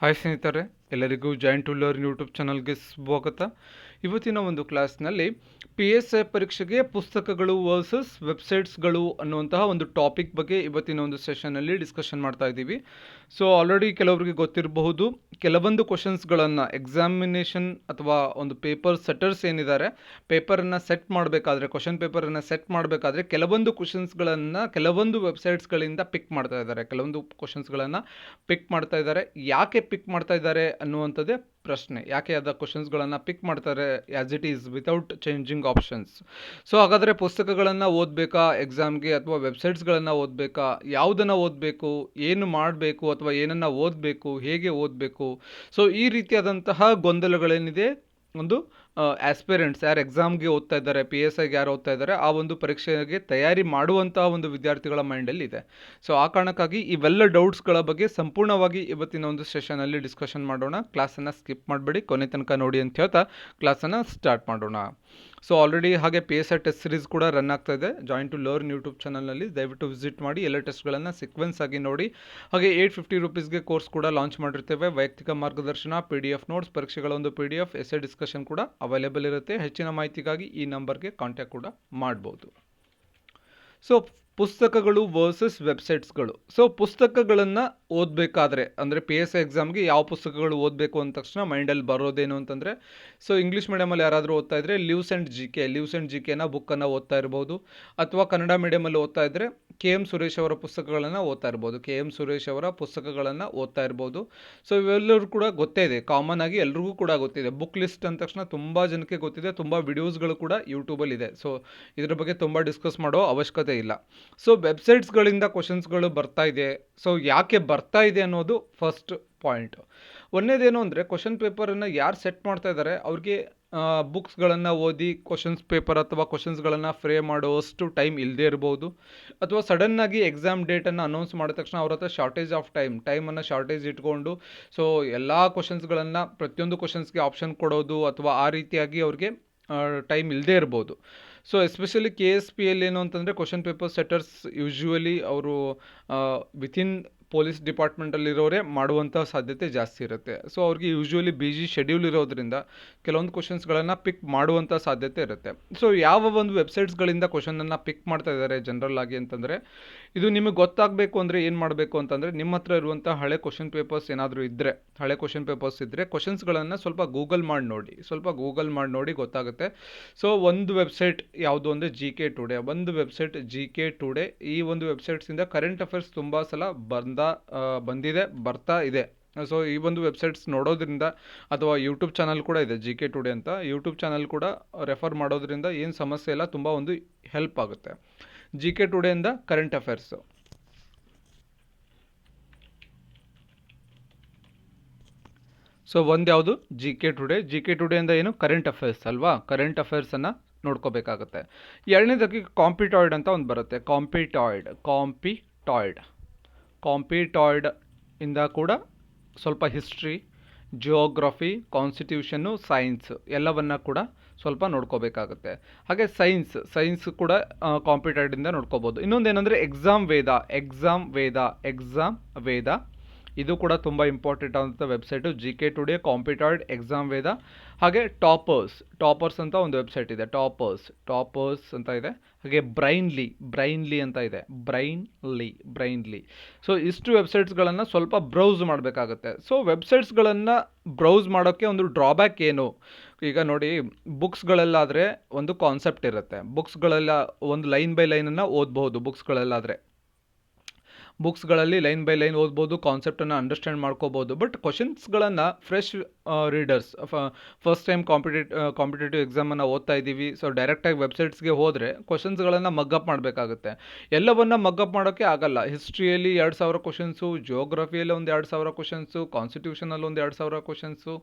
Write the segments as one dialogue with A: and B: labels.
A: Hi ಸ್ನೇಹಿತರೆ, ಎಲ್ಲರಿಗೂ join to learn YouTube ಚಾನಲ್ಗೆ ಸ್ವಾಗತ. ಇವತ್ತಿನ ಒಂದು ಕ್ಲಾಸ್ನಲ್ಲಿ PSI ಪರೀಕ್ಷೆಗೆ ಪುಸ್ತಕಗಳು ವರ್ಸಸ್ ವೆಬ್ಸೈಟ್ಸ್ಗಳು ಅನ್ನುವಂತಹ ಒಂದು ಟಾಪಿಕ್ ಬಗ್ಗೆ ಇವತ್ತಿನ ಒಂದು ಸೆಷನ್ನಲ್ಲಿ ಡಿಸ್ಕಷನ್ ಮಾಡ್ತಾ ಇದ್ದೀವಿ. ಸೊ ಆಲ್ರೆಡಿ ಕೆಲವರಿಗೆ ಗೊತ್ತಿರಬಹುದು, ಕೆಲವೊಂದು ಕ್ವಶನ್ಸ್ಗಳನ್ನು ಎಕ್ಸಾಮಿನೇಷನ್ ಅಥವಾ ಒಂದು ಪೇಪರ್ ಸೆಟ್ಟರ್ಸ್ ಏನಿದ್ದಾರೆ, ಪೇಪರನ್ನು ಸೆಟ್ ಮಾಡಬೇಕಾದ್ರೆ, ಕ್ವಶನ್ ಪೇಪರನ್ನು ಸೆಟ್ ಮಾಡಬೇಕಾದ್ರೆ ಕೆಲವೊಂದು ಕ್ವಶನ್ಸ್ಗಳನ್ನು ಕೆಲವೊಂದು ವೆಬ್ಸೈಟ್ಸ್ಗಳಿಂದ ಪಿಕ್ ಮಾಡ್ತಾ ಇದ್ದಾರೆ, ಕೆಲವೊಂದು ಕ್ವಶನ್ಸ್ಗಳನ್ನು ಪಿಕ್ ಮಾಡ್ತಾ ಇದ್ದಾರೆ. ಯಾಕೆ ಪಿಕ್ ಮಾಡ್ತಾ ಇದ್ದಾರೆ ಅನ್ನುವಂಥದ್ದೇ ಪ್ರಶ್ನೆ. ಯಾಕೆ ಅದ ಕ್ವಶನ್ಸ್ಗಳನ್ನು ಪಿಕ್ ಮಾಡ್ತಾರೆ as it is without changing options. So ಹಾಗಾದರೆ ಪುಸ್ತಕಗಳನ್ನು ಓದಬೇಕಾ ಎಕ್ಸಾಮ್ಗೆ, ಅಥವಾ ವೆಬ್ಸೈಟ್ಸ್ಗಳನ್ನು ಓದಬೇಕಾ, ಯಾವುದನ್ನು ಓದಬೇಕು, ಏನು ಮಾಡಬೇಕು, ಅಥವಾ ಏನನ್ನು ಓದಬೇಕು, ಹೇಗೆ ಓದಬೇಕು? ಸೊ ಈ ರೀತಿಯಾದಂತಹ ಗೊಂದಲಗಳೇನಿದೆ ಒಂದು ಆಸ್ಪಿರೆಂಟ್ಸ್ ಯಾರು ಎಕ್ಸಾಮ್ಗೆ ಓದ್ತಾ ಇದ್ದಾರೆ, PSIಗೆ ಯಾರು ಓದ್ತಾ ಇದ್ದಾರೆ, ಆ ಒಂದು ಪರೀಕ್ಷೆಗೆ ತಯಾರಿ ಮಾಡುವಂತಹ ಒಂದು ವಿದ್ಯಾರ್ಥಿಗಳ ಮೈಂಡಲ್ಲಿ ಇದೆ. ಸೊ ಆ ಕಾರಣಕ್ಕಾಗಿ ಇವೆಲ್ಲ ಡೌಟ್ಸ್ಗಳ ಬಗ್ಗೆ ಸಂಪೂರ್ಣವಾಗಿ ಇವತ್ತಿನ ಒಂದು ಸೆಷನಲ್ಲಿ ಡಿಸ್ಕಷನ್ ಮಾಡೋಣ. ಕ್ಲಾಸನ್ನು ಸ್ಕಿಪ್ ಮಾಡಬೇಡಿ, ಕೊನೆ ತನಕ ನೋಡಿ ಅಂತ ಹೇಳ್ತಾ ಕ್ಲಾಸನ್ನು ಸ್ಟಾರ್ಟ್ ಮಾಡೋಣ. ಸೊ ಆಲ್ರೆಡಿ ಹಾಗೆ PSI ಟೆಸ್ಟ್ ಸೀರೀಸ್ ಕೂಡ ರನ್ ಆಗ್ತಾ ಇದೆ. ಜಾಯಿನ್ ಟು ಲರ್ನ್ ಯೂಟ್ಯೂಬ್ ಚಾನಲ್ನಲ್ಲಿ ದಯವಿಟ್ಟು ವಿಸಿಟ್ ಮಾಡಿ, ಎಲ್ಲ ಟೆಸ್ಟ್ಗಳನ್ನು ಸೀಕ್ವೆನ್ಸ್ ಆಗಿ ನೋಡಿ. ಹಾಗೆ 850 ರುಪೀಸ್ಗೆ ಕೋರ್ಸ್ ಕೂಡ ಲಾಂಚ್ ಮಾಡಿರ್ತೇವೆ. ವೈಯಕ್ತಿಕ ಮಾರ್ಗದರ್ಶನ, PDF ನೋಟ್ಸ್, ಪರೀಕ್ಷೆಗಳ ಒಂದು PDF, ಎಸ್ಸೆ ಡಿಸ್ಕಷನ್ ಕೂಡ ಅವೈಲೇಬಲ್ ಇರುತ್ತೆ. ಹೆಚ್ಚಿನ ಮಾಹಿತಿಗಾಗಿ ಈ ನಂಬರ್ಗೆ ಕಾಂಟ್ಯಾಕ್ಟ್ ಕೂಡ ಮಾಡ್ಬೋದು. ಸೊ ಪುಸ್ತಕಗಳು ವರ್ಸಸ್ ವೆಬ್ಸೈಟ್ಸ್ಗಳು. ಸೊ ಪುಸ್ತಕಗಳನ್ನು ಓದಬೇಕಾದ್ರೆ ಅಂದರೆ PSI ಎಕ್ಸಾಮ್ಗೆ ಯಾವ ಪುಸ್ತಕಗಳು ಓದಬೇಕು ಅಂದ ತಕ್ಷಣ ಮೈಂಡಲ್ಲಿ ಬರೋದೇನು ಅಂತಂದರೆ, ಸೊ ಇಂಗ್ಲೀಷ್ ಮೀಡಿಯಮಲ್ಲಿ ಯಾರಾದರೂ ಓದ್ತಾ ಇದ್ದರೆ ಲಿವ್ಸ್ ಆ್ಯಂಡ್ ಜಿ ಕೆನ ಬುಕ್ಕನ್ನು ಓದ್ತಾ ಇರ್ಬೋದು, ಅಥವಾ ಕನ್ನಡ ಮೀಡಿಯಮಲ್ಲಿ ಓದ್ತಾ ಇದ್ದರೆ KM ಸುರೇಶ್ ಅವರ ಪುಸ್ತಕಗಳನ್ನು ಓದ್ತಾ ಇರ್ಬೋದು, KM ಸುರೇಶ್ ಅವರ ಪುಸ್ತಕಗಳನ್ನು ಓದ್ತಾ ಇರ್ಬೋದು. ಸೊ ಇವೆಲ್ಲರೂ ಕೂಡ ಗೊತ್ತೇ ಇದೆ, ಕಾಮನ್ ಆಗಿ ಎಲ್ರಿಗೂ ಕೂಡ ಗೊತ್ತಿದೆ. ಬುಕ್ ಲಿಸ್ಟ್ ಅಂದ ತಕ್ಷಣ ತುಂಬ ಜನಕ್ಕೆ ಗೊತ್ತಿದೆ, ತುಂಬ ವಿಡಿಯೋಸ್ಗಳು ಕೂಡ ಯೂಟ್ಯೂಬಲ್ಲಿ ಇದೆ. ಸೊ ಇದ್ರ ಬಗ್ಗೆ ತುಂಬ ಡಿಸ್ಕಸ್ ಮಾಡೋ ಅವಶ್ಯಕತೆ ಇಲ್ಲ. ಸೊ ವೆಬ್ಸೈಟ್ಸ್ಗಳಿಂದ ಕ್ವಶನ್ಸ್ಗಳು ಬರ್ತಾ ಇದೆ. ಸೊ ಯಾಕೆ ಬರ್ತಾ ಇದೆ ಅನ್ನೋದು ಫಸ್ಟ್ ಪಾಯಿಂಟ್. ಒಂದೇದೇನು ಅಂದರೆ, ಕ್ವಶನ್ ಪೇಪರನ್ನು ಯಾರು ಸೆಟ್ ಮಾಡ್ತಾ ಇದ್ದಾರೆ ಅವ್ರಿಗೆ ಬುಕ್ಸ್ಗಳನ್ನು ಓದಿ ಕ್ವಶನ್ಸ್ ಪೇಪರ್ ಅಥವಾ ಕ್ವಶನ್ಸ್ಗಳನ್ನು ಫ್ರೇಮ್ ಮಾಡೋಷ್ಟು ಟೈಮ್ ಇಲ್ಲದೇ ಇರ್ಬೋದು, ಅಥವಾ ಸಡನ್ನಾಗಿ ಎಕ್ಸಾಮ್ ಡೇಟನ್ನು ಅನೌನ್ಸ್ ಮಾಡಿದ ತಕ್ಷಣ ಅವ್ರ ಹತ್ರ ಶಾರ್ಟೇಜ್ ಆಫ್ ಟೈಮನ್ನು ಶಾರ್ಟೇಜ್ ಇಟ್ಕೊಂಡು ಸೊ ಎಲ್ಲ ಕ್ವಶನ್ಸ್ಗಳನ್ನು ಪ್ರತಿಯೊಂದು ಕ್ವಶನ್ಸ್ಗೆ ಆಪ್ಷನ್ ಕೊಡೋದು, ಅಥವಾ ಆ ರೀತಿಯಾಗಿ ಅವ್ರಿಗೆ ಟೈಮ್ ಇಲ್ಲದೇ ಇರ್ಬೋದು. ಸೊ ಎಸ್ಪೆಷಲಿ KSPಯಲ್ಲಿ ಏನು ಅಂತಂದರೆ, ಕ್ವಶನ್ ಪೇಪರ್ ಸೆಟ್ಟರ್ಸ್ ಯೂಶ್ವಲಿ ಅವರು ವಿತಿನ್ ಪೊಲೀಸ್ ಡಿಪಾರ್ಟ್ಮೆಂಟಲ್ಲಿರೋರೇ ಮಾಡುವಂಥ ಸಾಧ್ಯತೆ ಜಾಸ್ತಿ ಇರುತ್ತೆ. ಸೊ ಅವ್ರಿಗೆ ಯೂಶ್ವಲಿ ಬಿಜಿ ಶೆಡ್ಯೂಲ್ ಇರೋದ್ರಿಂದ ಕೆಲವೊಂದು ಕ್ವಶನ್ಸ್ಗಳನ್ನು ಪಿಕ್ ಮಾಡುವಂಥ ಸಾಧ್ಯತೆ ಇರುತ್ತೆ. ಸೊ ಯಾವ ಒಂದು ವೆಬ್ಸೈಟ್ಸ್ಗಳಿಂದ ಕ್ವಶನನ್ನು ಪಿಕ್ ಮಾಡ್ತಾ ಇದ್ದಾರೆ ಜನರಲ್ ಆಗಿ ಅಂತಂದರೆ, ಇದು ನಿಮಗೆ ಗೊತ್ತಾಗಬೇಕು ಅಂದರೆ ಏನು ಮಾಡಬೇಕು ಅಂತಂದರೆ, ನಿಮ್ಮ ಹತ್ರ ಇರುವಂಥ ಹಳೆ ಕ್ವಶನ್ ಪೇಪರ್ಸ್ ಏನಾದರೂ ಇದ್ದರೆ, ಹಳೆ ಕ್ವಶನ್ ಪೇಪರ್ಸ್ ಇದ್ದರೆ ಕ್ವಶನ್ಸ್ಗಳನ್ನು ಸ್ವಲ್ಪ ಗೂಗಲ್ ಮಾಡಿ ನೋಡಿ ಗೊತ್ತಾಗುತ್ತೆ. ಸೊ ಒಂದು ವೆಬ್ಸೈಟ್ ಯಾವುದು ಅಂದರೆ GK ಟುಡೇ, ಒಂದು ವೆಬ್ಸೈಟ್ GK ಟುಡೇ. ಈ ಒಂದು ವೆಬ್ಸೈಟ್ಸಿಂದ ಕರೆಂಟ್ ಅಫೇರ್ಸ್ ತುಂಬ ಸಲ ಬಂದಿದೆ, ಬರ್ತಾ ಇದೆ. ಸೊ ಈ ಒಂದು ವೆಬ್ಸೈಟ್ಸ್ ನೋಡೋದ್ರಿಂದ, ಅಥವಾ ಯೂಟ್ಯೂಬ್ ಚಾನಲ್ ಕೂಡ ಇದೆ GK ಟುಡೇ ಅಂತ, ಯೂಟ್ಯೂಬ್ ಚಾನಲ್ ಕೂಡ ರೆಫರ್ ಮಾಡೋದ್ರಿಂದ ಏನು ಸಮಸ್ಯೆ ಇಲ್ಲ, ತುಂಬ ಒಂದು ಹೆಲ್ಪ್ ಆಗುತ್ತೆ. GK ಟುಡೇಯಿಂದ ಕರೆಂಟ್ ಅಫೇರ್ಸು. ಸೊ ಒಂದು ಯಾವುದು GK ಟುಡೇಯಿಂದ ಏನು ಕರೆಂಟ್ ಅಫೇರ್ಸ್ ಅಲ್ವಾ, ಕರೆಂಟ್ ಅಫೇರ್ಸನ್ನು ನೋಡ್ಕೋಬೇಕಾಗುತ್ತೆ. ಎರಡನೇದಾಗಿ ಕಾಂಪಿಟಾಯ್ಡ್ ಅಂತ ಒಂದು ಬರುತ್ತೆ, ಕಾಂಪಿಟಾಯ್ಡ್ ಇಂದ ಕೂಡ ಸ್ವಲ್ಪ ಹಿಸ್ಟ್ರಿ, ಜಿಯೋಗ್ರಫಿ, ಕಾನ್ಸ್ಟಿಟ್ಯೂಷನ್ನು, ಸೈನ್ಸ್ ಎಲ್ಲವನ್ನು ಕೂಡ ಸ್ವಲ್ಪ ನೋಡ್ಕೋಬೇಕಾಗುತ್ತೆ. ಹಾಗೆ ಸೈನ್ಸ್ ಕೂಡ ಕಾಂಪಿಟಾಯ್ಡಿಂದ ನೋಡ್ಕೋಬೋದು. ಇನ್ನೊಂದೇನೆಂದರೆ ಎಕ್ಸಾಮ್ ವೇದ, ಇದು ಕೂಡ ತುಂಬ ಇಂಪಾರ್ಟೆಂಟ್ ಆದಂಥ ವೆಬ್ಸೈಟು. GK ಟುಡೇ, ಕಾಂಪಿಟಾಯ್ಡ್, ಎಕ್ಸಾಮ್ ವೇದ. ಹಾಗೆ ಟಾಪರ್ಸ್ ಅಂತ ಒಂದು ವೆಬ್ಸೈಟ್ ಇದೆ, ಟಾಪರ್ಸ್ ಅಂತ ಇದೆ. ಹಾಗೆ ಬ್ರೈನ್ಲಿ ಅಂತ ಇದೆ, ಬ್ರೈನ್ಲಿ. ಸೊ ಇಷ್ಟು ವೆಬ್ಸೈಟ್ಸ್ಗಳನ್ನು ಸ್ವಲ್ಪ ಬ್ರೌಸ್ ಮಾಡಬೇಕಾಗುತ್ತೆ. ಸೊ ವೆಬ್ಸೈಟ್ಸ್ಗಳನ್ನು ಬ್ರೌಸ್ ಮಾಡೋಕ್ಕೆ ಒಂದು ಡ್ರಾಬ್ಯಾಕ್ ಏನು? ಈಗ ನೋಡಿ, ಬುಕ್ಸ್ಗಳಲ್ಲಾದರೆ ಒಂದು ಕಾನ್ಸೆಪ್ಟ್ ಇರುತ್ತೆ, ಬುಕ್ಸ್ಗಳೆಲ್ಲ ಒಂದು ಲೈನ್ ಬೈ ಲೈನನ್ನು ಓದ್ಬೋದು. ಬುಕ್ಸ್ಗಳಲ್ಲಿ ಲೈನ್ ಬೈ ಲೈನ್ ಓದ್ಬೋದು, ಕಾನ್ಸೆಪ್ಟನ್ನು ಅಂಡರ್ಸ್ಟ್ಯಾಂಡ್ ಮಾಡ್ಕೋಬೋದು. ಬಟ್ ಕ್ವಶನ್ಸ್ಗಳನ್ನು fresh readers, first time competitive ಎಕ್ಸಾಮನ್ನು ಓದ್ತಾ ಇದ್ದೀವಿ, ಸೊ ಡೈರೆಕ್ಟಾಗಿ ವೆಬ್ಸೈಟ್ಸ್ಗೆ ಹೋದರೆ ಕ್ವಶನ್ಸ್ಗಳನ್ನು ಮಗ್ಗಪ್ ಮಾಡಬೇಕಾಗುತ್ತೆ. ಎಲ್ಲವನ್ನು ಮಗ್ಗಪ್ ಮಾಡೋಕ್ಕೆ ಆಗಲ್ಲ. ಹಿಸ್ಟ್ರಿಯಲ್ಲಿ 2000 ಕ್ವಶನ್ಸು, ಜಿಯೋಗ್ರಫಿಯಲ್ಲಿ ಒಂದು 2000 ಕ್ವಶನ್ಸು, ಕಾನ್ಸ್ಟಿಟ್ಯೂಷನಲ್ಲಿ ಒಂದು 2000 ಕ್ವಶನ್ಸು,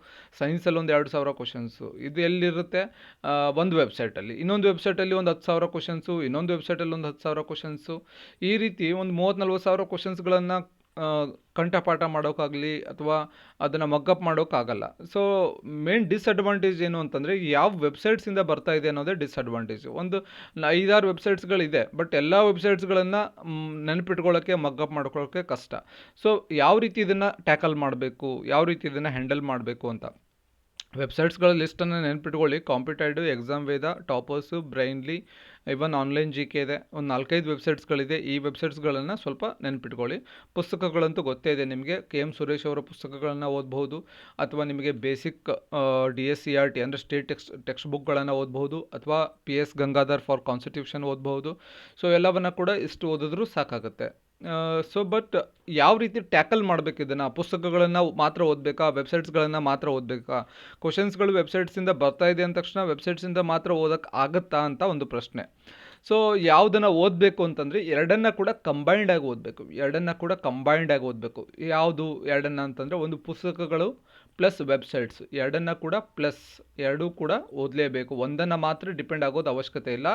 A: ಸೈನ್ಸಲ್ಲಿ ಒಂದು 2000 ಕ್ವಶನ್ಸು. ಇದು ಎಲ್ಲಿರುತ್ತೆ? ಒಂದು ವೆಬ್ಸೈಟಲ್ಲಿ. ಇನ್ನೊಂದು ವೆಬ್ಸೈಟಲ್ಲಿ ಒಂದು 10,000 ಕ್ವಶನ್ಸು, ಇನ್ನೊಂದು ವೆಬ್ಸೈಟಲ್ಲಿ ಒಂದು 10,000 ಕ್ವಶನ್ಸು. ಈ ರೀತಿ ಒಂದು 30,000-40,000 ಕ್ವಶನ್ಸ್ಗಳನ್ನು ಕಂಠಪಾಠ ಮಾಡೋಕ್ಕಾಗಲಿ ಅಥವಾ ಅದನ್ನು ಮಗ್ಗಪ್ ಮಾಡೋಕ್ಕಾಗಲ್ಲ. ಸೊ ಮೇನ್ ಡಿಸ್ಅಡ್ವಾಂಟೇಜ್ ಏನು ಅಂತಂದರೆ ಯಾವ ವೆಬ್ಸೈಟ್ಸಿಂದ ಬರ್ತಾ ಇದೆ ಅನ್ನೋದೇ ಡಿಸ್ಅಡ್ವಾಂಟೇಜು. ಒಂದು 5-6 ವೆಬ್ಸೈಟ್ಸ್ಗಳಿದೆ, ಬಟ್ ಎಲ್ಲ ವೆಬ್ಸೈಟ್ಸ್ಗಳನ್ನು ನೆನಪಿಟ್ಕೊಳ್ಳೋಕ್ಕೆ ಮಗ್ಗಪ್ ಮಾಡ್ಕೊಳ್ಳೋಕ್ಕೆ ಕಷ್ಟ. ಸೊ ಯಾವ ರೀತಿ ಇದನ್ನು ಟ್ಯಾಕಲ್ ಮಾಡಬೇಕು, ಯಾವ ರೀತಿ ಇದನ್ನು ಹ್ಯಾಂಡಲ್ ಮಾಡಬೇಕು ಅಂತ ವೆಬ್ಸೈಟ್ಸ್ಗಳ ಲಿಸ್ಟನ್ನು ನೆನ್ಪಿಟ್ಕೊಳ್ಳಿ. ಕಾಂಪಿಟೇಟಿವ್, ಎಕ್ಸಾಮ್ ವೇದ, ಟಾಪರ್ಸು, ಬ್ರೈನ್ಲಿ, ಇವನ್ ಆನ್ಲೈನ್ ಜಿ ಕೆ ಇದೆ. ಒಂದು 4-5 ವೆಬ್ಸೈಟ್ಸ್ಗಳಿದೆ. ಈ ವೆಬ್ಸೈಟ್ಸ್ಗಳನ್ನು ಸ್ವಲ್ಪ ನೆನ್ಪಿಟ್ಕೊಳ್ಳಿ. ಪುಸ್ತಕಗಳಂತೂ ಗೊತ್ತೇ ಇದೆ ನಿಮಗೆ. KM ಸುರೇಶ್ ಅವರ ಪುಸ್ತಕಗಳನ್ನು ಓದ್ಬೋದು, ಅಥವಾ ನಿಮಗೆ ಬೇಸಿಕ್ DSCRT ಅಂದರೆ ಸ್ಟೇಟ್ ಟೆಕ್ಸ್ಟ್ ಬುಕ್ಗಳನ್ನು ಓದ್ಬೋದು, ಅಥವಾ PS ಗಂಗಾಧರ್ ಫಾರ್ ಕಾನ್ಸ್ಟಿಟ್ಯೂಷನ್ ಓದ್ಬೋದು. ಸೊ ಎಲ್ಲವನ್ನು ಕೂಡ ಇಷ್ಟು ಓದಿದ್ರೂ ಸಾಕಾಗುತ್ತೆ. ಸೊ ಬಟ್ ಯಾವ ರೀತಿ ಟ್ಯಾಕಲ್ ಮಾಡಬೇಕು ಇದನ್ನು? ಪುಸ್ತಕಗಳನ್ನು ಮಾತ್ರ ಓದಬೇಕಾ, ವೆಬ್ಸೈಟ್ಸ್ಗಳನ್ನು ಮಾತ್ರ ಓದಬೇಕಾ? ಕ್ವಶನ್ಸ್ಗಳು ವೆಬ್ಸೈಟ್ಸಿಂದ ಬರ್ತಾ ಇದೆ ಅಂದ ತಕ್ಷಣ ವೆಬ್ಸೈಟ್ಸಿಂದ ಮಾತ್ರ ಓದೋಕ್ಕೆ ಆಗುತ್ತಾ ಅಂತ ಒಂದು ಪ್ರಶ್ನೆ. ಸೊ ಯಾವುದನ್ನು ಓದಬೇಕು ಅಂತಂದರೆ ಎರಡನ್ನು ಕೂಡ ಕಂಬೈಂಡಾಗಿ ಓದಬೇಕು. ಯಾವುದು ಎರಡನ್ನು ಅಂತಂದರೆ, ಒಂದು ಪುಸ್ತಕಗಳು ಪ್ಲಸ್ ವೆಬ್ಸೈಟ್ಸ್, ಎರಡನ್ನು ಕೂಡ ಪ್ಲಸ್, ಎರಡೂ ಕೂಡ ಓದಲೇಬೇಕು. ಒಂದನ್ನು ಮಾತ್ರ ಡಿಪೆಂಡ್ ಆಗೋದು ಅವಶ್ಯಕತೆ ಇಲ್ಲ,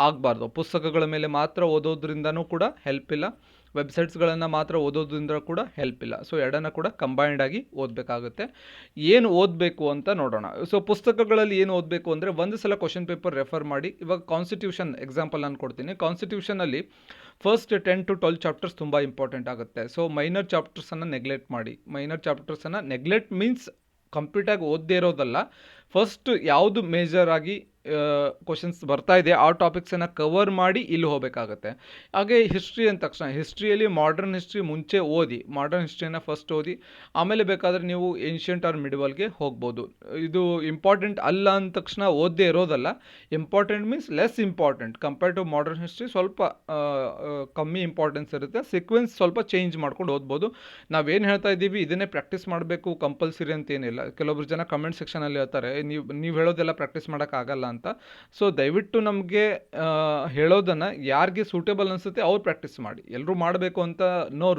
A: ಆಗಬಾರ್ದು. ಪುಸ್ತಕಗಳ ಮೇಲೆ ಮಾತ್ರ ಓದೋದ್ರಿಂದನೂ ಕೂಡ ಹೆಲ್ಪ್ ಇಲ್ಲ, ವೆಬ್ಸೈಟ್ಸ್ಗಳನ್ನು ಮಾತ್ರ ಓದೋದ್ರಿಂದ ಕೂಡ ಹೆಲ್ಪ್ ಇಲ್ಲ. ಸೊ ಎರಡನ್ನು ಕೂಡ ಕಂಬೈಂಡಾಗಿ ಓದಬೇಕಾಗುತ್ತೆ. ಏನು ಓದಬೇಕು ಅಂತ ನೋಡೋಣ. ಸೊ ಪುಸ್ತಕಗಳಲ್ಲಿ ಏನು ಓದಬೇಕು ಅಂದರೆ, ಒಂದು ಸಲ ಕ್ವಶನ್ ಪೇಪರ್ ರೆಫರ್ ಮಾಡಿ. ಇವಾಗ ಕಾನ್ಸ್ಟಿಟ್ಯೂಷನ್ ಎಕ್ಸಾಂಪಲ್ ನಾನು ಕೊಡ್ತೀನಿ. ಕಾನ್ಸ್ಟಿಟ್ಯೂಷನಲ್ಲಿ ಫಸ್ಟ್ 10 to 12 ಚಾಪ್ಟರ್ಸ್ ತುಂಬ ಇಂಪಾರ್ಟೆಂಟ್ ಆಗುತ್ತೆ. ಸೊ ಮೈನರ್ ಚಾಪ್ಟರ್ಸನ್ನು ನೆಗ್ಲೆಕ್ಟ್ ಮಾಡಿ. ಮೈನರ್ ಚಾಪ್ಟರ್ಸನ್ನು ನೆಗ್ಲೆಕ್ಟ್ ಮೀನ್ಸ್ ಕಂಪ್ಲೀಟಾಗಿ ಓದದೇ ಇರೋದಲ್ಲ, ಫಸ್ಟ್ ಯಾವುದು ಮೇಜರಾಗಿ ಕ್ವಶನ್ಸ್ ಬರ್ತಾ ಇದೆ ಆ ಟಾಪಿಕ್ಸನ್ನು ಕವರ್ ಮಾಡಿ ಇಲ್ಲಿ ಹೋಗಬೇಕಾಗತ್ತೆ. ಹಾಗೆ ಹಿಸ್ಟ್ರಿ ಅಂದ ತಕ್ಷಣ ಹಿಸ್ಟ್ರಿಯಲ್ಲಿ ಮಾಡರ್ನ್ ಹಿಸ್ಟ್ರಿ ಮುಂಚೆ ಓದಿ, ಮಾಡರ್ನ್ ಹಿಸ್ಟ್ರಿನ ಫಸ್ಟ್ ಓದಿ, ಆಮೇಲೆ ಬೇಕಾದರೆ ನೀವು ಏನ್ಷಿಯಂಟ್ ಆರ್ ಮಿಡಿವಲ್ಗೆ ಹೋಗ್ಬೋದು. ಇದು ಇಂಪಾರ್ಟೆಂಟ್ ಅಲ್ಲ ಅಂದ ತಕ್ಷಣ ಓದದೇ ಇರೋದಲ್ಲ. Important means less important compare to modern history. ಸ್ವಲ್ಪ ಕಮ್ಮಿ ಇಂಪಾರ್ಟೆನ್ಸ್ ಇರುತ್ತೆ. ಸೀಕ್ವೆನ್ಸ್ ಸ್ವಲ್ಪ ಚೇಂಜ್ ಮಾಡ್ಕೊಂಡು ಓದ್ಬೋದು. ನಾವೇನು ಹೇಳ್ತಾ ಇದ್ದೀವಿ ಇದನ್ನೇ ಪ್ರಾಕ್ಟೀಸ್ ಮಾಡಬೇಕು ಕಂಪಲ್ಸರಿ ಅಂತ ಏನಿಲ್ಲ. ಕೆಲವೊಬ್ರು ಜನ ಕಮೆಂಟ್ ಸೆಕ್ಷನಲ್ಲಿ ಹೇಳ್ತಾರೆ, ನೀವು ಹೇಳೋದೆಲ್ಲ ಪ್ರಾಕ್ಟೀಸ್ ಮಾಡೋಕ್ಕಾಗಲ್ಲ ಅಂತ. ಸೊ ದಯವಿಟ್ಟು ನಮಗೆ ಹೇಳೋದನ್ನು ಯಾರಿಗೆ ಸೂಟೇಬಲ್ ಅನಿಸುತ್ತೆ ಅವ್ರು ಪ್ರಾಕ್ಟೀಸ್ ಮಾಡಿ. ಎಲ್ಲರೂ ಮಾಡಬೇಕು ಅಂತ ನೋ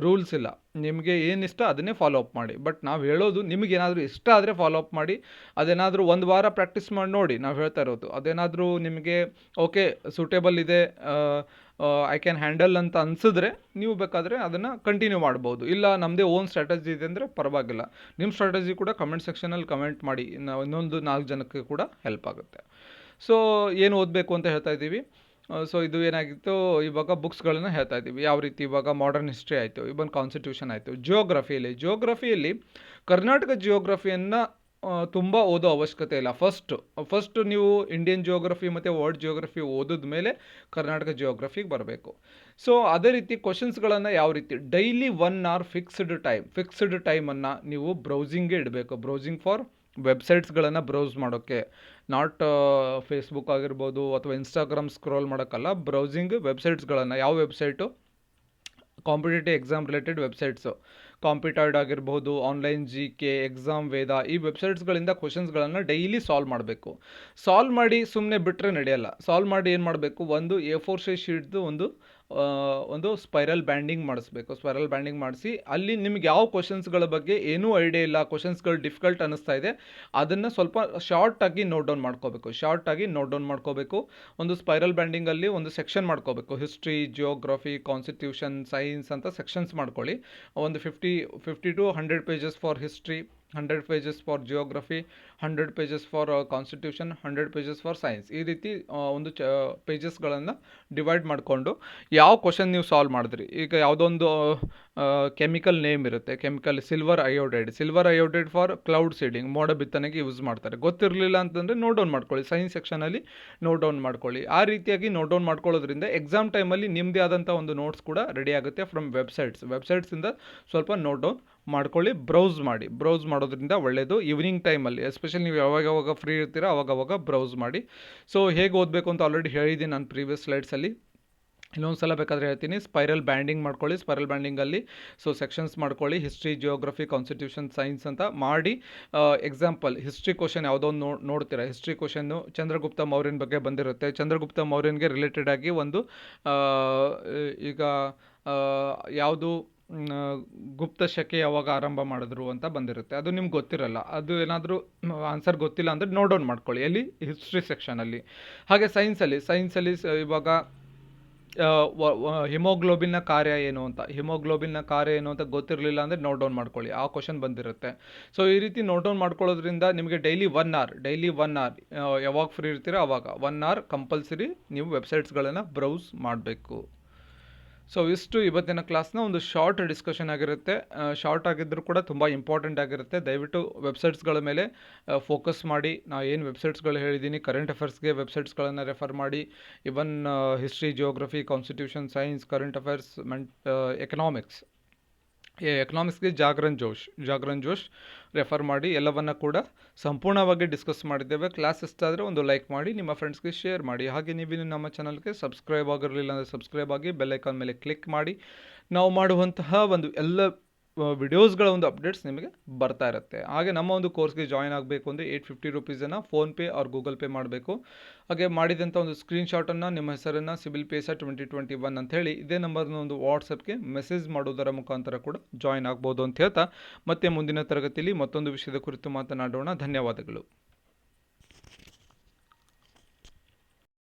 A: ರೂಲ್ಸ್ ಇಲ್ಲ. ನಿಮಗೆ ಏನಿಷ್ಟ ಅದನ್ನೇ ಫಾಲೋ ಅಪ್ ಮಾಡಿ. ಬಟ್ ನಾವು ಹೇಳೋದು ನಿಮಗೇನಾದರೂ ಇಷ್ಟ ಆದರೆ ಫಾಲೋ ಅಪ್ ಮಾಡಿ. ಅದೇನಾದರೂ ಒಂದು ವಾರ ಪ್ರಾಕ್ಟೀಸ್ ಮಾಡಿ ನೋಡಿ. ನಾವು ಹೇಳ್ತಾ ಇರೋದು ಅದೇನಾದರೂ ನಿಮಗೆ ಓಕೆ ಸೂಟೇಬಲ್ ಇದೆ, ಐ ಕ್ಯಾನ್ ಹ್ಯಾಂಡಲ್ ಅಂತ ಅನಿಸಿದ್ರೆ ನೀವು ಬೇಕಾದರೆ ಅದನ್ನು ಕಂಟಿನ್ಯೂ ಮಾಡ್ಬೋದು. ಇಲ್ಲ ನಮ್ಮದೇ ಓನ್ ಸ್ಟ್ರಾಟಜಿ ಇದೆ ಅಂದರೆ ಪರವಾಗಿಲ್ಲ. ನಿಮ್ಮ ಸ್ಟ್ರಾಟಜಿ ಕೂಡ ಕಮೆಂಟ್ ಸೆಕ್ಷನಲ್ಲಿ ಕಮೆಂಟ್ ಮಾಡಿ. ನಾವು ಇನ್ನೊಂದು 4 ಜನಕ್ಕೆ ಕೂಡ ಹೆಲ್ಪ್ ಆಗುತ್ತೆ. ಸೊ ಏನು ಓದಬೇಕು ಅಂತ ಹೇಳ್ತಾ ಇದ್ದೀವಿ. ಸೊ ಇದು ಏನಾಗಿತ್ತು, ಇವಾಗ ಬುಕ್ಸ್ಗಳನ್ನು ಹೇಳ್ತಾ ಇದ್ದೀವಿ. ಯಾವ ರೀತಿ ಇವಾಗ ಮಾಡರ್ನ್ ಹಿಸ್ಟ್ರಿ ಆಯಿತು, ಇವನ್ ಕಾನ್ಸ್ಟಿಟ್ಯೂಷನ್ ಆಯಿತು. ಜಿಯೋಗ್ರಫಿಯಲ್ಲಿ ಕರ್ನಾಟಕ ಜಿಯೋಗ್ರಫಿಯನ್ನು ತುಂಬ ಓದೋ ಅವಶ್ಯಕತೆ ಇಲ್ಲ. ಫಸ್ಟು ನೀವು ಇಂಡಿಯನ್ ಜಿಯೋಗ್ರಫಿ ಮತ್ತು ವರ್ಲ್ಡ್ ಜಿಯೋಗ್ರಫಿ ಓದಿದ ಮೇಲೆ ಕರ್ನಾಟಕ ಜಿಯೋಗ್ರಫಿಗೆ ಬರಬೇಕು. ಸೊ ಅದೇ ರೀತಿ ಕ್ವಶನ್ಸ್ಗಳನ್ನು ಯಾವ ರೀತಿ ಡೈಲಿ 1 hour ಫಿಕ್ಸ್ಡ್ ಟೈಮನ್ನು ನೀವು ಬ್ರೌಸಿಂಗ್ಗೆ ಇಡಬೇಕು. ಬ್ರೌಸಿಂಗ್ ಫಾರ್ ವೆಬ್ಸೈಟ್ಸ್ಗಳನ್ನು ಬ್ರೌಸ್ ಮಾಡೋಕ್ಕೆ, ನಾಟ್ ಫೇಸ್ಬುಕ್ ಆಗಿರ್ಬೋದು ಅಥವಾ ಇನ್ಸ್ಟಾಗ್ರಾಮ್ ಸ್ಕ್ರೋಲ್ ಮಾಡೋಕ್ಕಲ್ಲ. ಬ್ರೌಸಿಂಗ್ ವೆಬ್ಸೈಟ್ಸ್ಗಳನ್ನು, ಯಾವ website competitive exam related websites, ಕಾಂಪಿಟೈಡ್ ಆಗಿರ್ಬೋದು, ಆನ್ಲೈನ್ GK, ಎಕ್ಸಾಮ್ ವೇದ, ಈ ವೆಬ್ಸೈಟ್ಸ್ಗಳಿಂದ ಕ್ವಶನ್ಸ್ಗಳನ್ನು ಡೈಲಿ ಸಾಲ್ವ್ ಮಾಡಿ ಸುಮ್ಮನೆ ಬಿಟ್ಟರೆ ನಡೆಯಲ್ಲ. ಸಾಲ್ವ್ ಮಾಡಿ ಏನು ಮಾಡಬೇಕು, ಒಂದು A4 ಶೀಟ್ದು ಒಂದು ಸ್ಪೈರಲ್ ಬ್ಯಾಂಡಿಂಗ್ ಮಾಡಿಸಿ ಅಲ್ಲಿ ನಿಮ್ಗೆ ಯಾವ ಕ್ವಶನ್ಸ್ಗಳ ಬಗ್ಗೆ ಏನೂ ಐಡಿಯಾ ಇಲ್ಲ, ಕ್ವಶನ್ಸ್ಗಳು ಡಿಫಿಕಲ್ಟ್ ಅನ್ನಿಸ್ತಾ ಇದೆ, ಅದನ್ನು ಸ್ವಲ್ಪ ಶಾರ್ಟಾಗಿ ನೋಟ್ ಡೌನ್ ಮಾಡ್ಕೋಬೇಕು. ಒಂದು ಸ್ಪೈರಲ್ ಬ್ಯಾಂಡಿಂಗಲ್ಲಿ ಒಂದು ಸೆಕ್ಷನ್ ಮಾಡ್ಕೋಬೇಕು. ಹಿಸ್ಟ್ರಿ, ಜಿಯೋಗ್ರಫಿ, ಕಾನ್ಸ್ಟಿಟ್ಯೂಷನ್, ಸೈನ್ಸ್ ಅಂತ ಸೆಕ್ಷನ್ಸ್ ಮಾಡ್ಕೊಳ್ಳಿ. ಒಂದು 50 to 100 pages for history, 100 pages for geography, 100 pages for constitution, 100 pages for science. ಈ ರೀತಿ ಒಂದು ಪೇಜಸ್ಗಳನ್ನು ಡಿವೈಡ್ ಮಾಡಿಕೊಂಡು ಯಾವ ಕ್ವಶನ್ ನೀವು ಸಾಲ್ವ್ ಮಾಡಿದ್ರಿ. ಈಗ ಯಾವುದೊಂದು ಕೆಮಿಕಲ್ ನೇಮ್ ಇರುತ್ತೆ, silver iodide for cloud seeding, ಮೋಡ ಬಿತ್ತನೆಗೆ ಯೂಸ್ ಮಾಡ್ತಾರೆ. ಗೊತ್ತಿರಲಿಲ್ಲ ಅಂತಂದರೆ ನೋಟ್ ಡೌನ್ ಮಾಡ್ಕೊಳ್ಳಿ, ಸೈನ್ಸ್ ಸೆಕ್ಷನಲ್ಲಿ ನೋಟ್ ಡೌನ್ ಮಾಡ್ಕೊಳ್ಳಿ. ಆ ರೀತಿಯಾಗಿ ನೋಟ್ ಡೌನ್ ಮಾಡ್ಕೊಳ್ಳೋದ್ರಿಂದ ಎಕ್ಸಾಮ್ ಟೈಮಲ್ಲಿ ನಿಮ್ಮದೇ ಆದಂಥ ಒಂದು ನೋಟ್ಸ್ ಕೂಡ ರೆಡಿ ಆಗುತ್ತೆ ಫ್ರಮ್ ವೆಬ್ಸೈಟ್ಸಿಂದ. ಸ್ವಲ್ಪ ನೋಟ್ ಡೌನ್ ಮಾಡ್ಕೊಳ್ಳಿ, ಬ್ರೌಸ್ ಮಾಡೋದ್ರಿಂದ ಒಳ್ಳೆಯದು. ಈವ್ನಿಂಗ್ ಟೈಮಲ್ಲಿ ಎಸ್ಪೆಷಲಿ ನೀವು ಯಾವಾಗ ಫ್ರೀ ಇರ್ತೀರೋ ಅವಾಗವಾಗ ಬ್ರೌಸ್ ಮಾಡಿ. ಸೊ ಹೇಗೆ ಓದಬೇಕು ಅಂತ ಆಲ್ರೆಡಿ ಹೇಳಿದ್ದೀನಿ ನಾನು ಪ್ರೀವಿಯಸ್ ಸ್ಲೈಡ್ಸಲ್ಲಿ. ಇನ್ನೊಂದು ಸಲ ಬೇಕಾದರೆ ಹೇಳ್ತೀನಿ. ಸ್ಪೈರಲ್ ಬ್ಯಾಂಡಿಂಗ್ ಮಾಡ್ಕೊಳ್ಳಿ. ಸ್ಪೈರಲ್ ಬ್ಯಾಂಡಿಂಗಲ್ಲಿ ಸೆಕ್ಷನ್ಸ್ ಮಾಡ್ಕೊಳ್ಳಿ, ಹಿಸ್ಟ್ರಿ, ಜಿಯೋಗ್ರಫಿ, ಕಾನ್ಸ್ಟಿಟ್ಯೂಷನ್, ಸೈನ್ಸ್ ಅಂತ ಮಾಡಿ. ಎಕ್ಸಾಂಪಲ್ ಹಿಸ್ಟ್ರಿ ಕ್ವಶನ್ ಯಾವುದೋ ಒಂದು ನೋಡ್ತೀರಾ. ಹಿಸ್ಟ್ರಿ ಕ್ವಶನ್ನು ಚಂದ್ರಗುಪ್ತ ಮೌರ್ಯನ ಬಗ್ಗೆ ಬಂದಿರುತ್ತೆ. ಚಂದ್ರಗುಪ್ತ ಮೌರ್ಯನಿಗೆ ರಿಲೇಟೆಡ್ ಆಗಿ ಒಂದು ಈಗ ಯಾವುದು ಗುಪ್ತ ಶಕೆ ಯಾವಾಗ ಆರಂಭ ಮಾಡಿದ್ರು ಅಂತ ಬಂದಿರುತ್ತೆ. ಅದು ನಿಮ್ಗೆ ಗೊತ್ತಿರಲ್ಲ. ಅದು ಏನಾದರೂ ಆನ್ಸರ್ ಗೊತ್ತಿಲ್ಲ ಅಂದರೆ ನೋಟ್ ಡೌನ್ ಮಾಡ್ಕೊಳ್ಳಿ ಎಲ್ಲಿ, ಹಿಸ್ಟ್ರಿ ಸೆಕ್ಷನಲ್ಲಿ. ಹಾಗೆ ಸೈನ್ಸಲ್ಲಿ ಇವಾಗ ಹಿಮೋಗ್ಲೋಬಿನ್ನ ಕಾರ್ಯ ಏನು ಅಂತ, ಹಿಮೋಗ್ಲೋಬಿನ್ನ ಕಾರ್ಯ ಏನು ಅಂತ ಗೊತ್ತಿರಲಿಲ್ಲ ಅಂದರೆ ನೋಟ್ ಡೌನ್ ಮಾಡ್ಕೊಳ್ಳಿ, ಆ ಕ್ವಶನ್ ಬಂದಿರುತ್ತೆ. ಸೊ ಈ ರೀತಿ ನೋಟ್ ಡೌನ್ ಮಾಡ್ಕೊಳ್ಳೋದ್ರಿಂದ ನಿಮಗೆ ಡೈಲಿ 1 ಅವರ್ ಯಾವಾಗ ಫ್ರೀ ಇರ್ತೀರೋ ಆವಾಗ 1 ಅವರ್ ಕಂಪಲ್ಸರಿ ನೀವು ವೆಬ್ಸೈಟ್ಸ್ಗಳನ್ನು ಬ್ರೌಸ್ ಮಾಡಬೇಕು. ಸೊ ಇಷ್ಟು ಇವತ್ತಿನ ಕ್ಲಾಸ್ನ ಒಂದು ಶಾರ್ಟ್ ಡಿಸ್ಕಷನ್ ಆಗಿರುತ್ತೆ. ಶಾರ್ಟ್ ಆಗಿದ್ದರೂ ಕೂಡ ತುಂಬ ಇಂಪಾರ್ಟೆಂಟ್ ಆಗಿರುತ್ತೆ. ದಯವಿಟ್ಟು ವೆಬ್ಸೈಟ್ಸ್ಗಳ ಮೇಲೆ ಫೋಕಸ್ ಮಾಡಿ. ನಾನು ಏನು ವೆಬ್ಸೈಟ್ಸ್ಗಳು ಹೇಳಿದ್ದೀನಿ, ಕರೆಂಟ್ ಅಫೇರ್ಸ್ಗೆ ವೆಬ್ಸೈಟ್ಸ್ಗಳನ್ನು ರೆಫರ್ ಮಾಡಿ. Even history, geography, constitution, science, current affairs, ಎಕನಾಮಿಕ್ಸ್ಗೆ ಜಾಗರಣ್ ಜೋಶ್ ರೆಫರ್ ಮಾಡಿ. ಎಲ್ಲವನ್ನು ಕೂಡ ಸಂಪೂರ್ಣವಾಗಿ ಡಿಸ್ಕಸ್ ಮಾಡಿದ್ದೇವೆ. ಕ್ಲಾಸ್ ಇಷ್ಟ ಆದರೆ ಒಂದು ಲೈಕ್ ಮಾಡಿ, ನಿಮ್ಮ ಫ್ರೆಂಡ್ಸ್ಗೆ ಶೇರ್ ಮಾಡಿ. ಹಾಗೆ ನೀವು ನಮ್ಮ ಚಾನಲ್ಗೆ ಸಬ್ಸ್ಕ್ರೈಬ್ ಆಗಿರಲಿಲ್ಲ ಅಂದರೆ ಸಬ್ಸ್ಕ್ರೈಬ್ ಆಗಿ ಬೆಲ್ ಐಕಾನ್ ಮೇಲೆ ಕ್ಲಿಕ್ ಮಾಡಿ. ನಾವು ಮಾಡುವಂತಹ ಒಂದು ಎಲ್ಲ ವಿಡಿಯೋಸ್ಗಳ ಒಂದು ಅಪ್ಡೇಟ್ಸ್ ನಿಮಗೆ ಬರ್ತಾ ಇರುತ್ತೆ. ಹಾಗೆ ನಮ್ಮ ಒಂದು ಕೋರ್ಸ್ಗೆ ಜಾಯ್ನ್ ಆಗಬೇಕು ಅಂದರೆ 850 ರುಪೀಸನ್ನು ಫೋನ್ಪೇ ಆರ್ ಗೂಗಲ್ ಪೇ ಮಾಡಬೇಕು. ಹಾಗೆ ಮಾಡಿದಂಥ ಒಂದು ಸ್ಕ್ರೀನ್ಶಾಟನ್ನು, ನಿಮ್ಮ ಹೆಸರನ್ನು, ಸಿಬಿಲ್ ಪೇಸ 2021 ಅಂತ ಹೇಳಿ ಇದೇ ನಂಬರ್ನ ಒಂದು ವಾಟ್ಸಪ್ಗೆ ಮೆಸೇಜ್ ಮಾಡೋದರ ಮುಖಾಂತರ ಕೂಡ ಜಾಯ್ನ್ ಆಗ್ಬೋದು ಅಂತ ಹೇಳ್ತಾ ಮತ್ತೆ ಮುಂದಿನ ತರಗತಿಯಲ್ಲಿ ಮತ್ತೊಂದು ವಿಷಯದ ಕುರಿತು ಮಾತನಾಡೋಣ. ಧನ್ಯವಾದಗಳು.